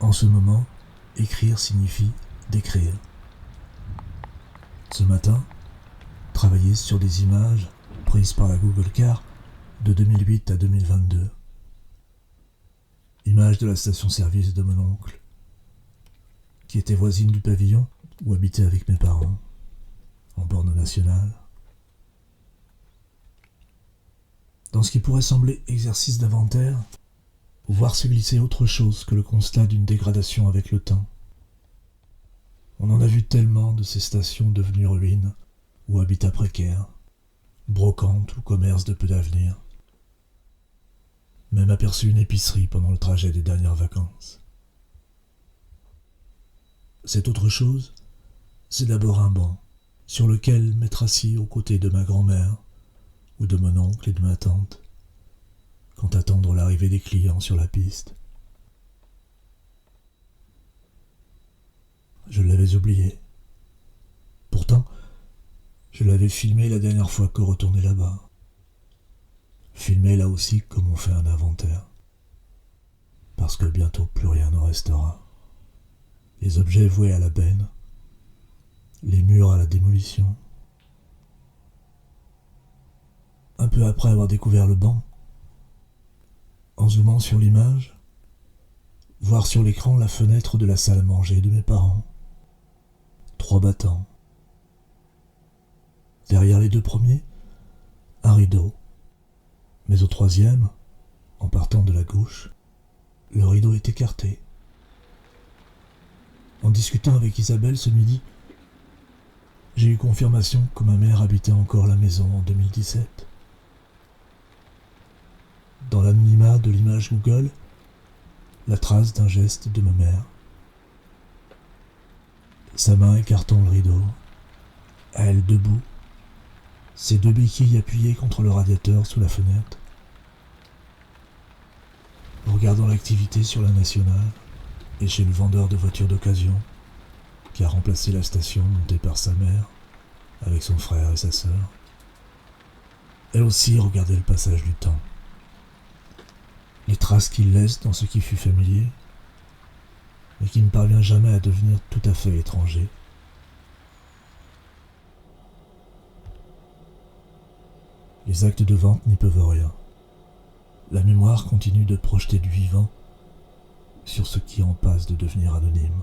En ce moment, écrire signifie d'écrire. Ce matin, travailler sur des images prises par la Google Car de 2008 à 2022. Images de la station-service de mon oncle, qui était voisine du pavillon où habitais avec mes parents, en borne nationale. Dans ce qui pourrait sembler exercice d'inventaire, voir se glisser autre chose que le constat d'une dégradation avec le temps. On en a vu tellement de ces stations devenues ruines ou habitats précaires, brocantes ou commerces de peu d'avenir. Même aperçu une épicerie pendant le trajet des dernières vacances. Cette autre chose, c'est d'abord un banc sur lequel m'être assis aux côtés de ma grand-mère ou de mon oncle et de ma tante, quand attendre l'arrivée des clients sur la piste. Je l'avais oublié. Pourtant, je l'avais filmé la dernière fois que retournais là-bas. Filmé là aussi comme on fait un inventaire. Parce que bientôt plus rien ne restera. Les objets voués à la benne, les murs à la démolition. Un peu après avoir découvert le banc, en zoomant sur l'image, voir sur l'écran la fenêtre de la salle à manger de mes parents. 3 battants. Derrière les 2 premiers, un rideau. Mais au 3e, en partant de la gauche, le rideau est écarté. En discutant avec Isabelle ce midi, j'ai eu confirmation que ma mère habitait encore la maison en 2017. Dans l'anonymat de l'image Google, la trace d'un geste de ma mère. Sa main écartant le rideau, elle debout, ses 2 béquilles appuyées contre le radiateur sous la fenêtre. Regardant l'activité sur la nationale et chez le vendeur de voitures d'occasion, qui a remplacé la station montée par sa mère, avec son frère et sa sœur. Elle aussi regardait le passage du temps. Les traces qu'il laisse dans ce qui fut familier, mais qui ne parvient jamais à devenir tout à fait étranger. Les actes de vente n'y peuvent rien. La mémoire continue de projeter du vivant sur ce qui en passe de devenir anonyme.